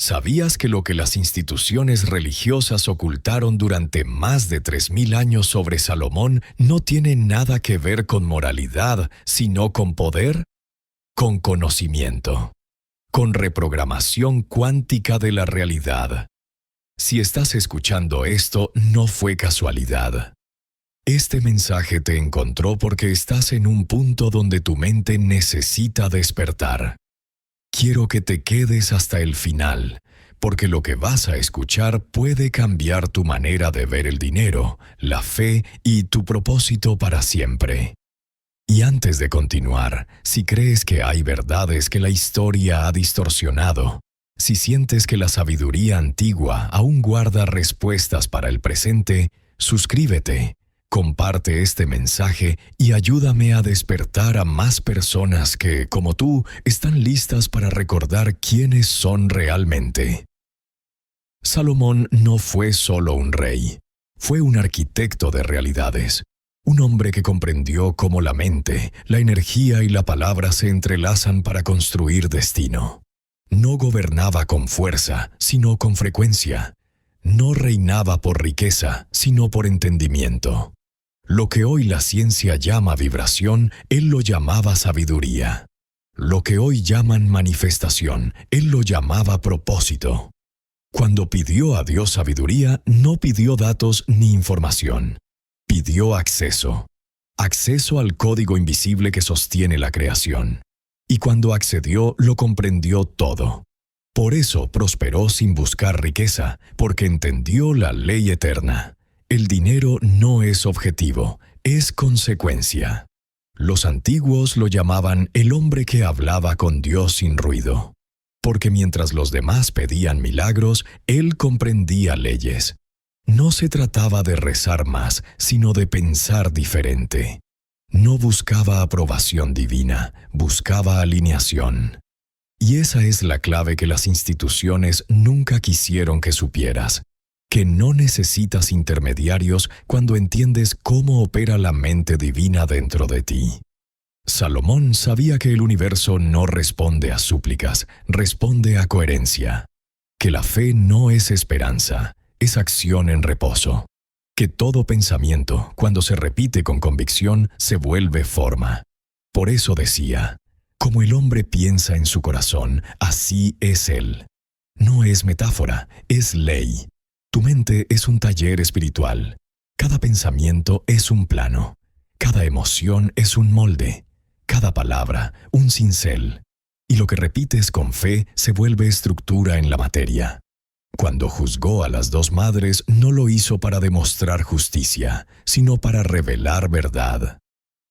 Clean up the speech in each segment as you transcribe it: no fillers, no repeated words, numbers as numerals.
¿Sabías que lo que las instituciones religiosas ocultaron durante más de 3000 años sobre Salomón no tiene nada que ver con moralidad, sino con poder? Con conocimiento, con reprogramación cuántica de la realidad. Si estás escuchando esto, no fue casualidad. Este mensaje te encontró porque estás en un punto donde tu mente necesita despertar. Quiero que te quedes hasta el final, porque lo que vas a escuchar puede cambiar tu manera de ver el dinero, la fe y tu propósito para siempre. Y antes de continuar, si crees que hay verdades que la historia ha distorsionado, si sientes que la sabiduría antigua aún guarda respuestas para el presente, suscríbete. Comparte este mensaje y ayúdame a despertar a más personas que, como tú, están listas para recordar quiénes son realmente. Salomón no fue solo un rey, fue un arquitecto de realidades, un hombre que comprendió cómo la mente, la energía y la palabra se entrelazan para construir destino. No gobernaba con fuerza, sino con frecuencia. No reinaba por riqueza, sino por entendimiento. Lo que hoy la ciencia llama vibración, él lo llamaba sabiduría. Lo que hoy llaman manifestación, él lo llamaba propósito. Cuando pidió a Dios sabiduría, no pidió datos ni información. Pidió acceso. Acceso al código invisible que sostiene la creación. Y cuando accedió, lo comprendió todo. Por eso prosperó sin buscar riqueza, porque entendió la ley eterna. El dinero no es objetivo, es consecuencia. Los antiguos lo llamaban el hombre que hablaba con Dios sin ruido, porque mientras los demás pedían milagros, él comprendía leyes. No se trataba de rezar más, sino de pensar diferente. No buscaba aprobación divina, buscaba alineación. Y esa es la clave que las instituciones nunca quisieron que supieras. Que no necesitas intermediarios cuando entiendes cómo opera la mente divina dentro de ti. Salomón sabía que el universo no responde a súplicas, responde a coherencia. Que la fe no es esperanza, es acción en reposo. Que todo pensamiento, cuando se repite con convicción, se vuelve forma. Por eso decía, como el hombre piensa en su corazón, así es él. No es metáfora, es ley. Tu mente es un taller espiritual. Cada pensamiento es un plano. Cada emoción es un molde. Cada palabra, un cincel. Y lo que repites con fe se vuelve estructura en la materia. Cuando juzgó a las dos madres, no lo hizo para demostrar justicia, sino para revelar verdad.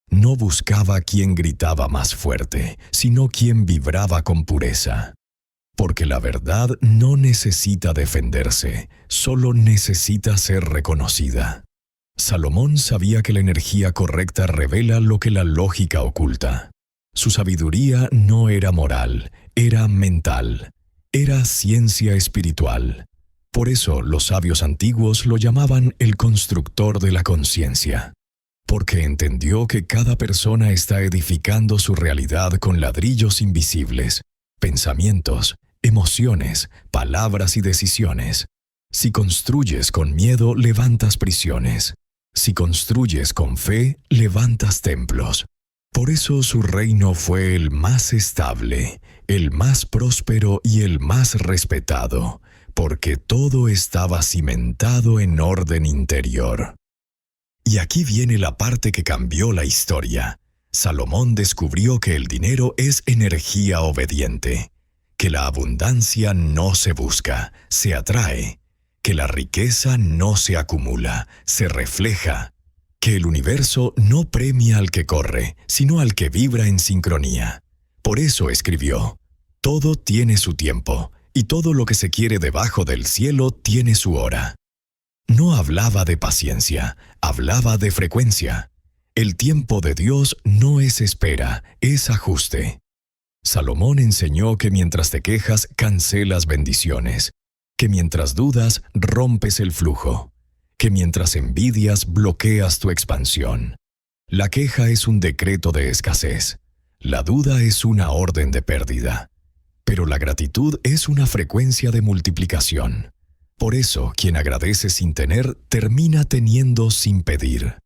No buscaba quien gritaba más fuerte, sino quien vibraba con pureza. Porque la verdad no necesita defenderse, solo necesita ser reconocida. Salomón sabía que la energía correcta revela lo que la lógica oculta. Su sabiduría no era moral, era mental, era ciencia espiritual. Por eso los sabios antiguos lo llamaban el constructor de la conciencia. Porque entendió que cada persona está edificando su realidad con ladrillos invisibles, pensamientos, emociones, palabras y decisiones. Si construyes con miedo, levantas prisiones. Si construyes con fe, levantas templos. Por eso su reino fue el más estable, el más próspero y el más respetado, porque todo estaba cimentado en orden interior. Y aquí viene la parte que cambió la historia. Salomón descubrió que el dinero es energía obediente. Que la abundancia no se busca, se atrae. Que la riqueza no se acumula, se refleja. Que el universo no premia al que corre, sino al que vibra en sincronía. Por eso escribió, todo tiene su tiempo, y todo lo que se quiere debajo del cielo tiene su hora. No hablaba de paciencia, hablaba de frecuencia. El tiempo de Dios no es espera, es ajuste. Salomón enseñó que mientras te quejas, cancelas bendiciones, que mientras dudas, rompes el flujo, que mientras envidias, bloqueas tu expansión. La queja es un decreto de escasez, la duda es una orden de pérdida. Pero la gratitud es una frecuencia de multiplicación. Por eso, quien agradece sin tener, termina teniendo sin pedir.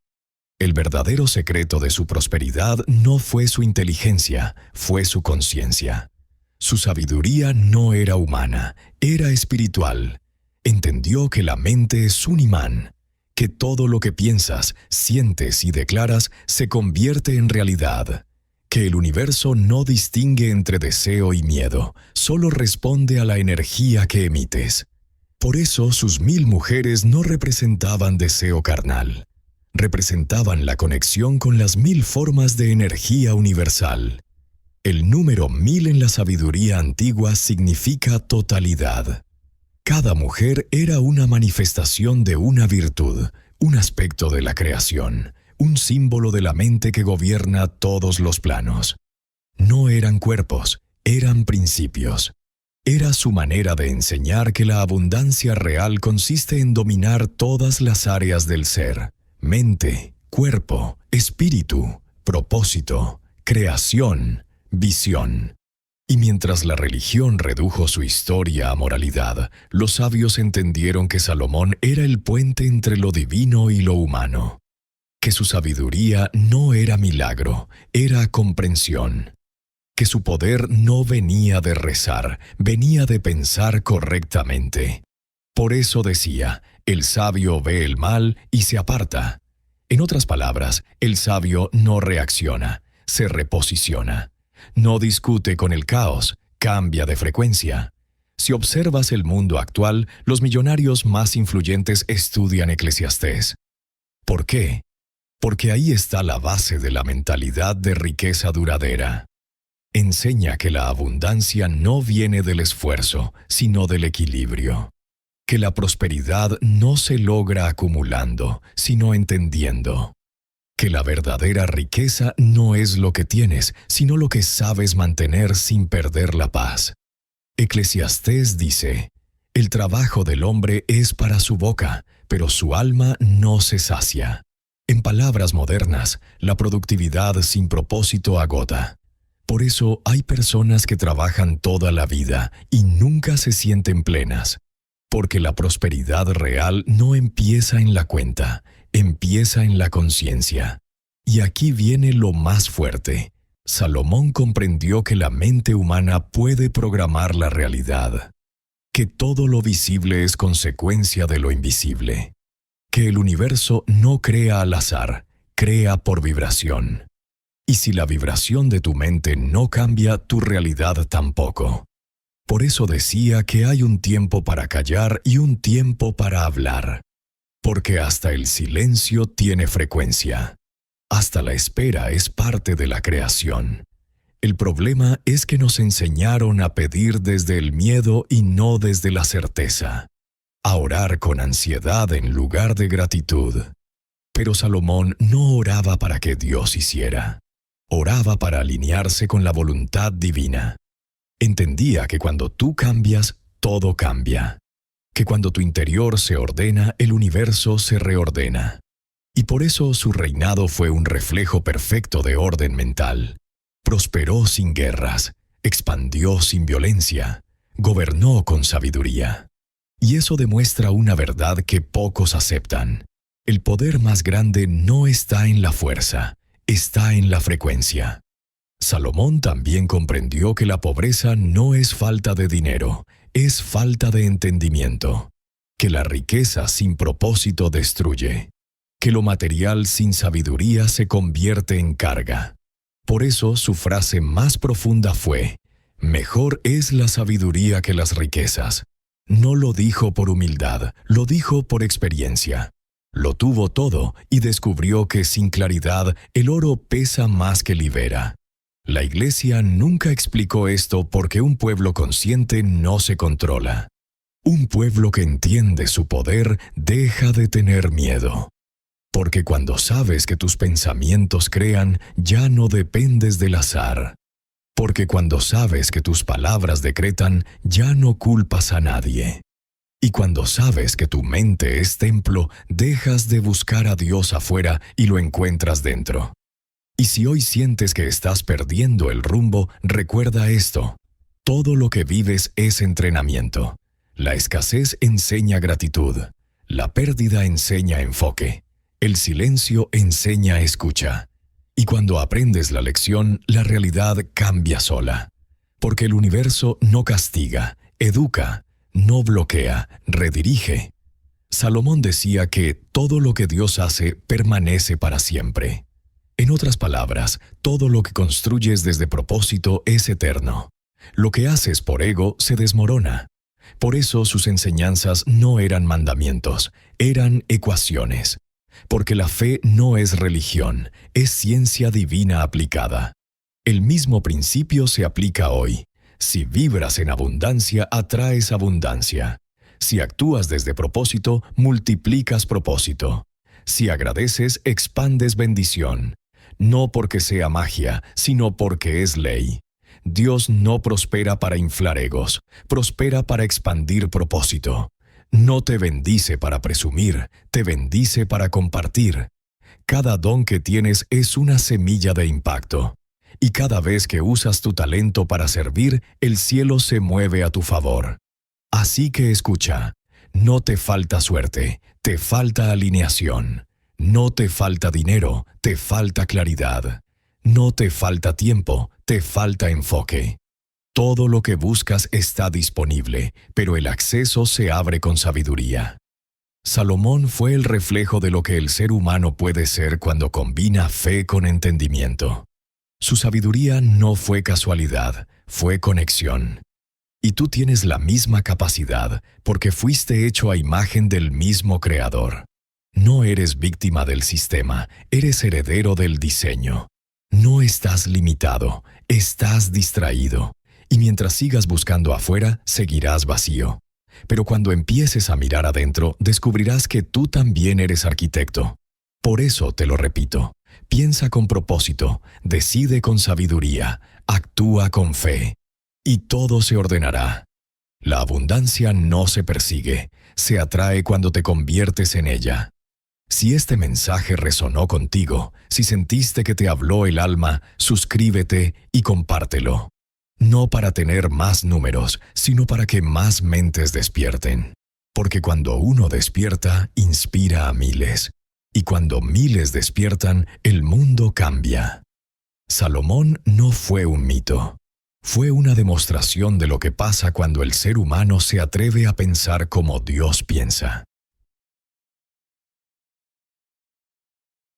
El verdadero secreto de su prosperidad no fue su inteligencia, fue su conciencia. Su sabiduría no era humana, era espiritual. Entendió que la mente es un imán, que todo lo que piensas, sientes y declaras se convierte en realidad, que el universo no distingue entre deseo y miedo, solo responde a la energía que emites. Por eso sus 1000 mujeres no representaban deseo carnal. Representaban la conexión con las 1000 formas de energía universal. El número 1000 en la sabiduría antigua significa totalidad. Cada mujer era una manifestación de una virtud, un aspecto de la creación, un símbolo de la mente que gobierna todos los planos. No eran cuerpos, eran principios. Era su manera de enseñar que la abundancia real consiste en dominar todas las áreas del ser: mente, cuerpo, espíritu, propósito, creación, visión. Y mientras la religión redujo su historia a moralidad, los sabios entendieron que Salomón era el puente entre lo divino y lo humano. Que su sabiduría no era milagro, era comprensión. Que su poder no venía de rezar, venía de pensar correctamente. Por eso decía, el sabio ve el mal y se aparta. En otras palabras, el sabio no reacciona, se reposiciona. No discute con el caos, cambia de frecuencia. Si observas el mundo actual, los millonarios más influyentes estudian Eclesiastés. ¿Por qué? Porque ahí está la base de la mentalidad de riqueza duradera. Enseña que la abundancia no viene del esfuerzo, sino del equilibrio. Que la prosperidad no se logra acumulando, sino entendiendo. Que la verdadera riqueza no es lo que tienes, sino lo que sabes mantener sin perder la paz. Eclesiastés dice, el trabajo del hombre es para su boca, pero su alma no se sacia. En palabras modernas, la productividad sin propósito agota. Por eso hay personas que trabajan toda la vida y nunca se sienten plenas. Porque la prosperidad real no empieza en la cuenta, empieza en la conciencia. Y aquí viene lo más fuerte. Salomón comprendió que la mente humana puede programar la realidad. Que todo lo visible es consecuencia de lo invisible. Que el universo no crea al azar, crea por vibración. Y si la vibración de tu mente no cambia, tu realidad tampoco. Por eso decía que hay un tiempo para callar y un tiempo para hablar. Porque hasta el silencio tiene frecuencia. Hasta la espera es parte de la creación. El problema es que nos enseñaron a pedir desde el miedo y no desde la certeza. A orar con ansiedad en lugar de gratitud. Pero Salomón no oraba para que Dios hiciera. Oraba para alinearse con la voluntad divina. Entendía que cuando tú cambias, todo cambia. Que cuando tu interior se ordena, el universo se reordena. Y por eso su reinado fue un reflejo perfecto de orden mental. Prosperó sin guerras, expandió sin violencia, gobernó con sabiduría. Y eso demuestra una verdad que pocos aceptan. El poder más grande no está en la fuerza, está en la frecuencia. Salomón también comprendió que la pobreza no es falta de dinero, es falta de entendimiento. Que la riqueza sin propósito destruye. Que lo material sin sabiduría se convierte en carga. Por eso su frase más profunda fue, «Mejor es la sabiduría que las riquezas». No lo dijo por humildad, lo dijo por experiencia. Lo tuvo todo y descubrió que sin claridad el oro pesa más que libera. La Iglesia nunca explicó esto porque un pueblo consciente no se controla. Un pueblo que entiende su poder deja de tener miedo. Porque cuando sabes que tus pensamientos crean, ya no dependes del azar. Porque cuando sabes que tus palabras decretan, ya no culpas a nadie. Y cuando sabes que tu mente es templo, dejas de buscar a Dios afuera y lo encuentras dentro. Y si hoy sientes que estás perdiendo el rumbo, recuerda esto. Todo lo que vives es entrenamiento. La escasez enseña gratitud. La pérdida enseña enfoque. El silencio enseña escucha. Y cuando aprendes la lección, la realidad cambia sola. Porque el universo no castiga, educa, no bloquea, redirige. Salomón decía que todo lo que Dios hace permanece para siempre. En otras palabras, todo lo que construyes desde propósito es eterno. Lo que haces por ego se desmorona. Por eso sus enseñanzas no eran mandamientos, eran ecuaciones. Porque la fe no es religión, es ciencia divina aplicada. El mismo principio se aplica hoy. Si vibras en abundancia, atraes abundancia. Si actúas desde propósito, multiplicas propósito. Si agradeces, expandes bendición. No porque sea magia, sino porque es ley. Dios no prospera para inflar egos, prospera para expandir propósito. No te bendice para presumir, te bendice para compartir. Cada don que tienes es una semilla de impacto. Y cada vez que usas tu talento para servir, el cielo se mueve a tu favor. Así que escucha, no te falta suerte, te falta alineación. No te falta dinero, te falta claridad. No te falta tiempo, te falta enfoque. Todo lo que buscas está disponible, pero el acceso se abre con sabiduría. Salomón fue el reflejo de lo que el ser humano puede ser cuando combina fe con entendimiento. Su sabiduría no fue casualidad, fue conexión. Y tú tienes la misma capacidad porque fuiste hecho a imagen del mismo Creador. No eres víctima del sistema, eres heredero del diseño. No estás limitado, estás distraído. Y mientras sigas buscando afuera, seguirás vacío. Pero cuando empieces a mirar adentro, descubrirás que tú también eres arquitecto. Por eso te lo repito, piensa con propósito, decide con sabiduría, actúa con fe. Y todo se ordenará. La abundancia no se persigue, se atrae cuando te conviertes en ella. Si este mensaje resonó contigo, si sentiste que te habló el alma, suscríbete y compártelo. No para tener más números, sino para que más mentes despierten. Porque cuando uno despierta, inspira a miles. Y cuando miles despiertan, el mundo cambia. Salomón no fue un mito. Fue una demostración de lo que pasa cuando el ser humano se atreve a pensar como Dios piensa.